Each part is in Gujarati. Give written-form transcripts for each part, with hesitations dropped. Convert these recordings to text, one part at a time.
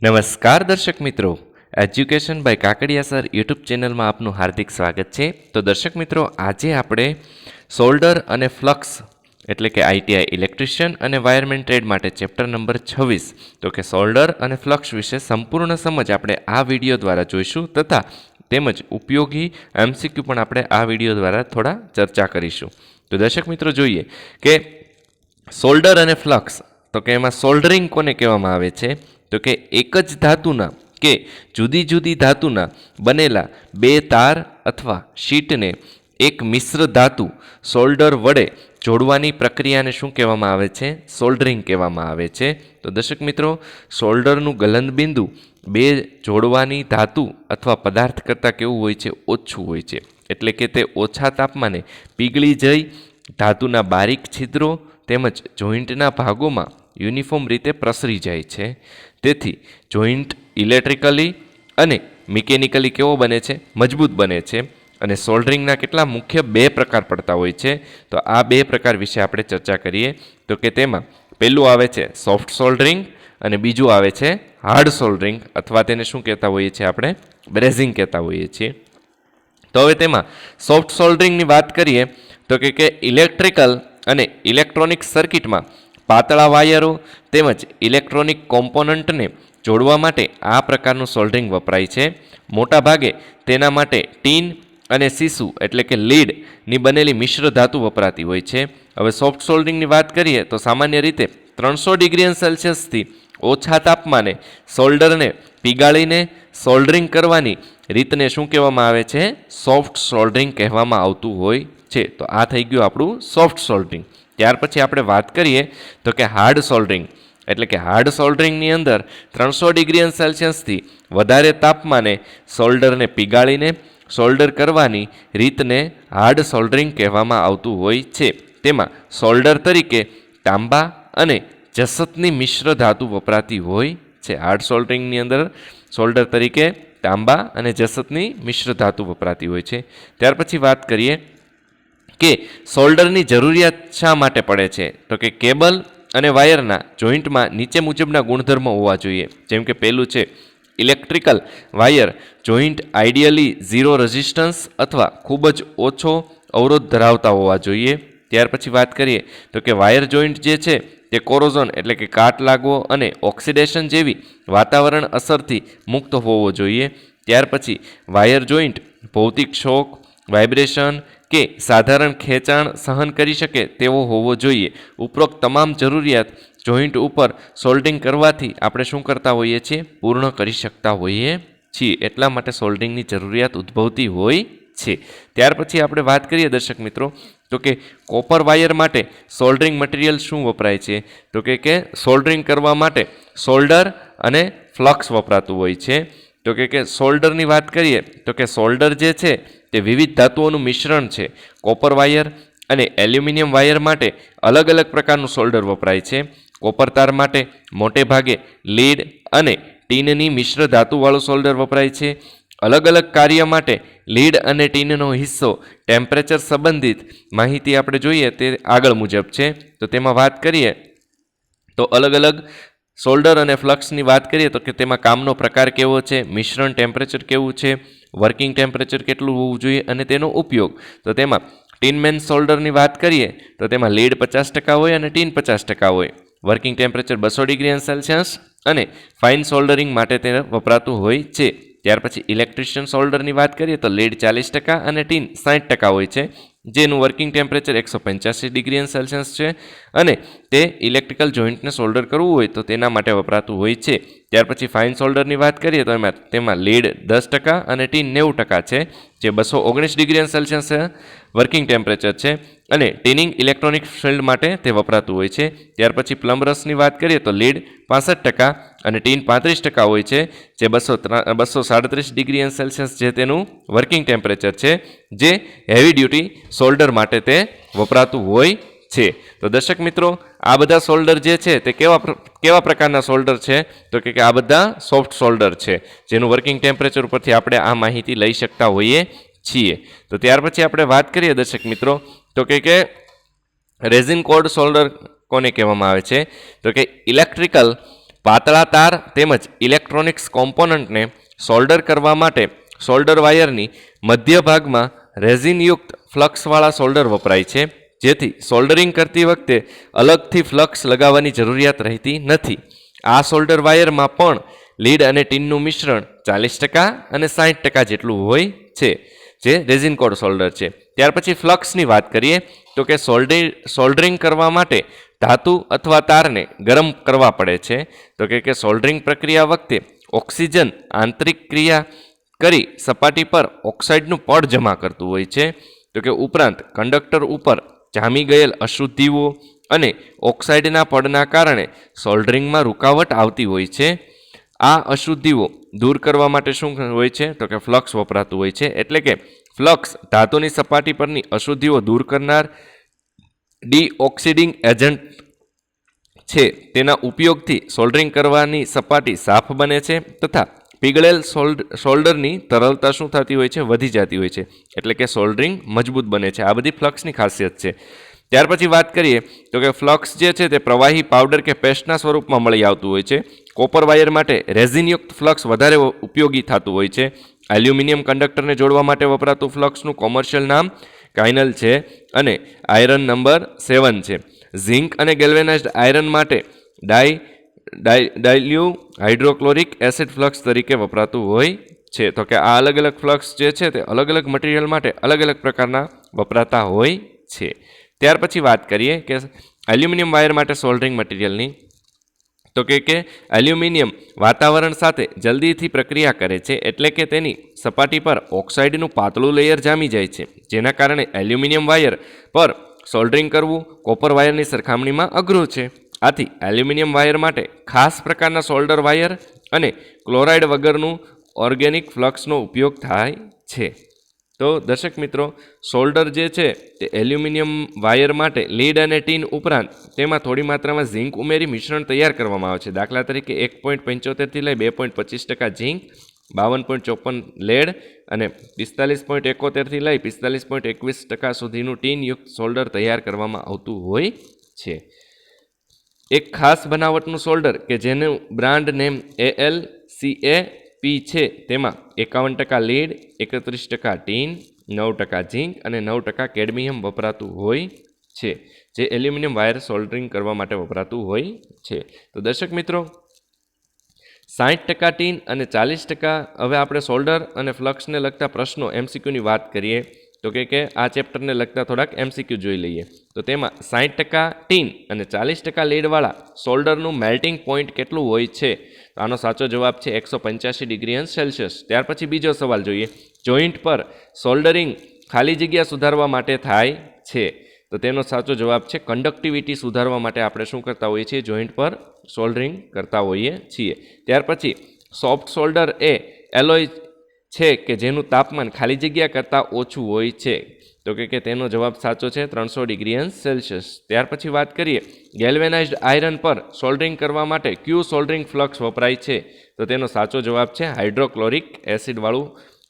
નમસ્કાર દર્શક મિત્રો, education by Kakadiya sir YouTube ચેનલમાં આપનું હાર્દિક સ્વાગત છે. તો દર્શક મિત્રો, આજે આપણે સોલ્ડર અને ફ્લક્સ એટલે કે આઈટીઆઈ ઇલેક્ટ્રિશિયન અને વાયરમેન ટ્રેડ માટે ચેપ્ટર નંબર 26 તો કે સોલ્ડર અને ફ્લક્સ વિશે સંપૂર્ણ સમજ આપણે આ વિડીયો દ્વારા જોઈશું તથા તેમજ ઉપયોગી એમસીક્યુ પણ આપણે આ વિડીયો દ્વારા થોડા ચર્ચા કરીશું. તો દર્શક મિત્રો, જોઈએ કે સોલ્ડર અને ફ્લક્સ તો કે એમાં સોલ્ડરિંગ કોને કહેવામાં આવે છે તો કે એક જ ધાતુના કે જુદી જુદી ધાતુના બનેલા બે તાર અથવા શીટને એક મિશ્ર ધાતુ સોલ્ડર વડે જોડવાની પ્રક્રિયાને શું કહેવામાં આવે છે? સોલ્ડરિંગ કહેવામાં આવે છે. તો દર્શક મિત્રો, સોલ્ડરનું ગલનબિંદુ બે જોડવાની ધાતુ અથવા પદાર્થ કરતાં કેવું હોય છે? ઓછું હોય છે. એટલે કે તે ઓછા તાપમાને પીગળી જઈ ધાતુના બારીક છિદ્રો તેમજ જોઈન્ટના ભાગોમાં યુનિફોર્મ રીતે પ્રસરી જાય છે. તેથી જોઈન્ટ ઇલેક્ટ્રિકલી અને મિકેનિકલી કેવો બને છે? મજબૂત બને છે. અને સોલ્ડરિંગના કેટલા મુખ્ય બે પ્રકાર પડતા હોય છે. તો આ બે પ્રકાર વિશે આપણે ચર્ચા કરીએ. તો કે તેમાં પહેલું આવે છે સોફ્ટ સોલ્ડરિંગ અને બીજું આવે છે હાર્ડ સોલ્ડરિંગ અથવા તેને શું કહેતા હોઈએ છીએ? આપણે બ્રેઝિંગ કહેતા હોઈએ છીએ. તો હવે તેમાં સોફ્ટ સોલ્ડરિંગની વાત કરીએ તો કે ઇલેક્ટ્રિકલ અને ઇલેક્ટ્રોનિક સર્કિટમાં પાતળા વાયરો તેમજ ઇલેક્ટ્રોનિક કોમ્પોનન્ટને જોડવા માટે આ પ્રકારનું સોલ્ડરિંગ વપરાય છે. મોટાભાગે તેના માટે ટીન અને સીસુ એટલે કે લીડની બનેલી મિશ્ર ધાતુ વપરાતી હોય છે. હવે સોફ્ટ સોલ્ડરિંગની વાત કરીએ તો સામાન્ય રીતે 300 ડિગ્રી સેલ્સિયસથી ઓછા તાપમાને સોલ્ડરને પીગાળીને સોલ્ડરિંગ કરવાની રીતને શું કહેવામાં આવે છે? સોફ્ટ સોલ્ડરિંગ કહેવામાં આવતું હોય છે. તો આ થઈ ગયું આપણું સોફ્ટ સોલ્ડરિંગ. ત્યાર પછી આપણે વાત કરીએ તો કે હાર્ડ સોલ્ડરિંગ એટલે કે હાર્ડ સોલ્ડરિંગની અંદર 300 ડિગ્રી સેલ્સિયસથી વધારે તાપમાને સોલ્ડરને પીગાળીને સોલ્ડર કરવાની રીતને હાર્ડ સોલ્ડરિંગ કહેવામાં આવતું હોય છે. તેમાં સોલ્ડર તરીકે તાંબા અને જસતની મિશ્ર ધાતુ વપરાતી હોય છે. હાર્ડ સોલ્ડરિંગની અંદર સોલ્ડર તરીકે તાંબા અને જસતની મિશ્ર ધાતુ વપરાતી હોય છે. ત્યાર પછી વાત કરીએ કે સોલ્ડરની જરૂરિયાત શા માટે પડે છે? તો કે કેબલ અને વાયરના જોઈન્ટમાં નીચે મુજબના ગુણધર્મો હોવા જોઈએ. જેમ કે પહેલું છે electrical wire joint ideally zero resistance અથવા ખૂબ જ ઓછો અવરોધ ધરાવતા હોવા જોઈએ. ત્યાર પછી વાત કરીએ તો કે વાયર જોઈન્ટ જે છે તે કોરોઝન એટલે કે કાટ લાગવો અને ઓક્સિડેશન જેવી વાતાવરણ અસરથી મુક્ત હોવો જોઈએ. ત્યાર પછી વાયર જોઈન્ટ ભૌતિક શોક, વાઇબ્રેશન કે સાધારણ ખેંચાણ સહન કરી શકે તેવો હોવો જોઈએ. ઉપરોક્ત તમામ જરૂરિયાત જોઈન્ટ ઉપર સોલ્ડરિંગ કરવાથી આપણે શું કરતા હોઈએ છીએ? પૂર્ણ કરી શકતા હોઈએ છીએ. એટલા માટે સોલ્ડરિંગની જરૂરિયાત ઉદ્ભવતી હોય છે. ત્યાર પછી આપણે વાત કરીએ દર્શક મિત્રો તો કે કોપર વાયર માટે સોલ્ડરિંગ મટીરિયલ શું વપરાય છે? તો કે સોલ્ડરિંગ કરવા માટે સોલ્ડર અને ફ્લક્સ વપરાતું હોય છે. તો કે સોલ્ડરની વાત કરીએ તો કે સોલ્ડર જે છે તે વિવિધ ધાતુઓનું મિશ્રણ છે. કોપર વાયર અને એલ્યુમિનિયમ વાયર માટે અલગ અલગ પ્રકારનું સોલ્ડર વપરાય છે. કોપર તાર માટે મોટે ભાગે લીડ અને ટીનની મિશ્ર ધાતુવાળું સોલ્ડર વપરાય છે. અલગ અલગ કાર્ય માટે લીડ અને ટીનનો હિસ્સો ટેમ્પરેચર સંબંધિત માહિતી આપણે જોઈએ તે આગળ મુજબ છે. તો તેમાં વાત કરીએ તો અલગ અલગ સોલ્ડર અને ફ્લક્સની વાત કરીએ તો કે તેમાં કામનો પ્રકાર કેવો છે, મિશ્રણ ટેમ્પરેચર કેવું છે, વર્કિંગ ટેમ્પરેચર કેટલું હોવું જોઈએ અને તેનો ઉપયોગ. તો તેમાં ટીનમેન સોલ્ડરની વાત કરીએ તો તેમાં લીડ 50% હોય અને ટીન 50% હોય. વર્કિંગ ટેમ્પરેચર 200 ડિગ્રી સેલ્સિયસ અને ફાઇન સોલ્ડરિંગ માટે તે વપરાતું હોય છે. ત્યાર પછી ઇલેક્ટ્રિશિયન સોલ્ડરની વાત કરીએ તો લીડ 40% અને ટીન 60% હોય છે, જેનું વર્કિંગ ટેમ્પરેચર 185 ડિગ્રી સેલ્સિયસ છે અને તે ઇલેક્ટ્રિકલ જોઈન્ટને સોલ્ડર કરવું હોય તો તેના માટે વપરાતું હોય છે. ત્યાર પછી ફાઇન સોલ્ડરની વાત કરીએ તો તેમાં લીડ 10% અને ટીન 90% છે, જે 219 ડિગ્રી સેલ્સિયસ વર્કિંગ ટેમ્પરેચર છે અને ટીનિંગ ઇલેક્ટ્રોનિક ફિલ્ડ માટે તે વપરાતું હોય છે. ત્યાર પછી પ્લમ્બરસની વાત કરીએ તો લીડ 65% અને ટીન 35% હોય છે, જે 237 ડિગ્રી સેલ્સિયસ જે તેનું વર્કિંગ ટેમ્પરેચર છે, જે હેવી ડ્યુટી સોલ્ડર માટે તે વપરાતું હોય છે. તો દર્શક મિત્રો, આ બધા સોલ્ડર જે છે તે કેવા પ્રકારના સોલ્ડર છે? તો કે આ બધા સોફ્ટ સોલ્ડર છે, જેનું વર્કિંગ ટેમ્પરેચર ઉપરથી આપણે આ માહિતી લઈ શકતા હોઈએ છીએ. તો ત્યાર પછી આપણે વાત કરીએ દર્શક મિત્રો તો કે રેઝિન કોર્ડ સોલ્ડર કોને કહેવામાં આવે છે? તો કે ઇલેક્ટ્રિકલ પાતળા તાર તેમજ ઇલેક્ટ્રોનિક્સ કોમ્પોનન્ટને સોલ્ડર કરવા માટે સોલ્ડર વાયરની મધ્ય ભાગમાં રેઝિનયુક્ત ફ્લક્સવાળા સોલ્ડર વપરાય છે, જેથી સોલ્ડરિંગ કરતી વખતે અલગથી ફ્લક્સ લગાવવાની જરૂરિયાત રહેતી નથી. આ સોલ્ડર વાયરમાં પણ લીડ અને ટીનનું મિશ્રણ 40% અને 60% જેટલું હોય છે, જે રેઝિન કોડ સોલ્ડર છે. ત્યાર પછી ફ્લક્સની વાત કરીએ તો કે સોલ્ડરિંગ કરવા માટે ધાતુ અથવા તારને ગરમ કરવા પડે છે. તો કે સોલ્ડરિંગ પ્રક્રિયા વખતે ઓક્સિજન આંતરિક ક્રિયા કરી સપાટી પર ઓક્સાઇડનું પડ જમા કરતું હોય છે. તો કે ઉપરાંત કંડક્ટર ઉપર જામી ગયેલ અશુદ્ધિઓ અને ઓક્સાઇડના પડના કારણે સોલ્ડરિંગમાં રૂકાવટ આવતી હોય છે. આ અશુદ્ધિઓ દૂર કરવા માટે શું હોય છે તો કે ફ્લક્સ વપરાતું હોય છે. એટલે કે ફ્લક્સ ધાતુની સપાટી પરની અશુદ્ધિઓ દૂર કરનાર ડીઓક્સિડિંગ એજન્ટ છે. તેના ઉપયોગથી સોલ્ડરિંગ કરવાની સપાટી સાફ બને છે તથા પીગળેલ સોલ્ડરની તરલતા શું થતી હોય છે, વધી જતી હોય છે. એટલે કે સોલ્ડરિંગ મજબૂત બને છે. આ બધી ફ્લક્સની ખાસિયત છે. ત્યાર પછી વાત કરીએ તો કે ફ્લક્સ જે છે તે પ્રવાહી પાવડર કે પેસ્ટના સ્વરૂપમાં મળી આવતું હોય છે. કોપર વાયર માટે રેઝિનયુક્ત ફ્લક્સ વધારે ઉપયોગી થતું હોય છે. એલ્યુમિનિયમ કંડક્ટરને જોડવા માટે વપરાતું ફ્લક્સનું કોમર્શિયલ નામ કાઇનલ છે અને આયરન નંબર 7 છે. ઝિંક અને ગેલ્વેનાઇઝ્ડ આયરન માટે ડાયલ્યુ હાઇડ્રોક્લોરિક એસિડ ફ્લક્સ તરીકે વપરાતું હોય છે. તો કે આ અલગ અલગ ફ્લક્સ જે છે તે અલગ અલગ મટીરિયલ માટે અલગ અલગ પ્રકારના વપરાતા હોય છે. ત્યાર પછી વાત કરીએ કે એલ્યુમિનિયમ વાયર માટે સોલ્ડરિંગ મટીરિયલની. તો કે એલ્યુમિનિયમ વાતાવરણ સાથે જલ્દીથી પ્રક્રિયા કરે છે, એટલે કે તેની સપાટી પર ઓક્સાઇડનું પાતળું લેયર જામી જાય છે, જેના કારણે એલ્યુમિનિયમ વાયર પર સોલ્ડરિંગ કરવું કોપર વાયરની સરખામણીમાં અઘરું છે. આથી એલ્યુમિનિયમ વાયર માટે ખાસ પ્રકારના સોલ્ડર વાયર અને ક્લોરાઇડ વગરનું ઓર્ગેનિક ફ્લક્સનો ઉપયોગ થાય છે. તો દર્શક મિત્રો, સોલ્ડર જે છે તે એલ્યુમિનિયમ વાયર માટે લીડ અને ટીન ઉપરાંત તેમાં થોડી માત્રામાં ઝિંક ઉમેરી મિશ્રણ તૈયાર કરવામાં આવે છે. દાખલા તરીકે 1.75 લઈ 2.25% ઝિંક, 52.54 લેડ અને 45.71 લઈ 45.21% સુધીનું ટીનયુક્ત સોલ્ડર તૈયાર કરવામાં આવતું હોય છે. એક ખાસ બનાવટનું સોલ્ડર કે જેનું બ્રાન્ડ નેમ ALCAP છે, તેમાં 51% લીડ, 31% ટીન, 9% ઝિંક અને 9% કેડમિયમ વપરાતું હોય છે, જે એલ્યુમિનિયમ વાયર સોલ્ડરિંગ કરવા માટે વપરાતું હોય છે. તો દર્શક મિત્રો, 60% ટીન અને 40%, હવે આપણે સોલ્ડર અને ફ્લક્સને લગતા પ્રશ્નો MCQની વાત કરીએ તો કે આ ચેપ્ટરને લગતા થોડાક MCQ જોઈ લઈએ. તો તેમાં 60% ટીન અને 40% લીડવાળા સોલ્ડરનું મેલ્ટિંગ પોઈન્ટ કેટલું હોય છે? આનો સાચો જવાબ છે 185°C. ત્યાર પછી બીજો સવાલ જોઈએ. જોઈન્ટ પર સોલ્ડરિંગ ખાલી જગ્યા સુધારવા માટે થાય છે. તો તેનો સાચો જવાબ છે કંડક્ટિવિટી સુધારવા માટે આપણે શું કરતા હોઈએ છીએ? જોઈન્ટ પર સોલ્ડરિંગ કરતા હોઈએ છીએ. ત્યાર પછી સોફ્ટ સોલ્ડર એ એલોય છે કે જેનું તાપમાન ખાલી જગ્યા કરતાં ઓછું હોય છે. તો કે તેનો જવાબ સાચો છે 300°C. ત્યાર પછી વાત કરીએ ગેલ્વેનાઇઝ્ડ આયરન પર સોલ્ડરિંગ કરવા માટે ક્યુ સોલ્ડરિંગ ફ્લક્સ વપરાય છે? તો તેનો સાચો જવાબ છે હાઇડ્રોક્લોરિક એસિડવાળું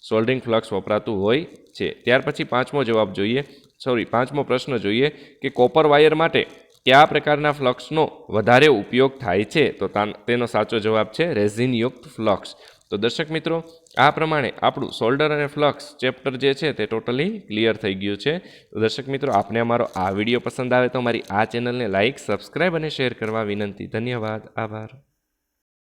સોલ્ડરિંગ ફ્લક્સ વપરાતું હોય છે. ત્યાર પછી પાંચમો પ્રશ્ન જોઈએ કે કોપર વાયર માટે કયા પ્રકારના ફ્લક્સનો વધારે ઉપયોગ થાય છે? તો તેનો સાચો જવાબ છે રેઝિનયુક્ત ફ્લક્સ. તો દર્શક મિત્રો, આ પ્રમાણે આપણું સોલ્ડર અને ફ્લક્સ ચેપ્ટર જે છે તે ટોટલી ક્લિયર થઈ ગયું છે. તો દર્શક મિત્રો, આપને અમારો આ વિડીયો પસંદ આવે તો અમારી આ ચેનલને લાઇક, સબસ્ક્રાઇબ અને શેર કરવા વિનંતી. ધન્યવાદ. આભાર.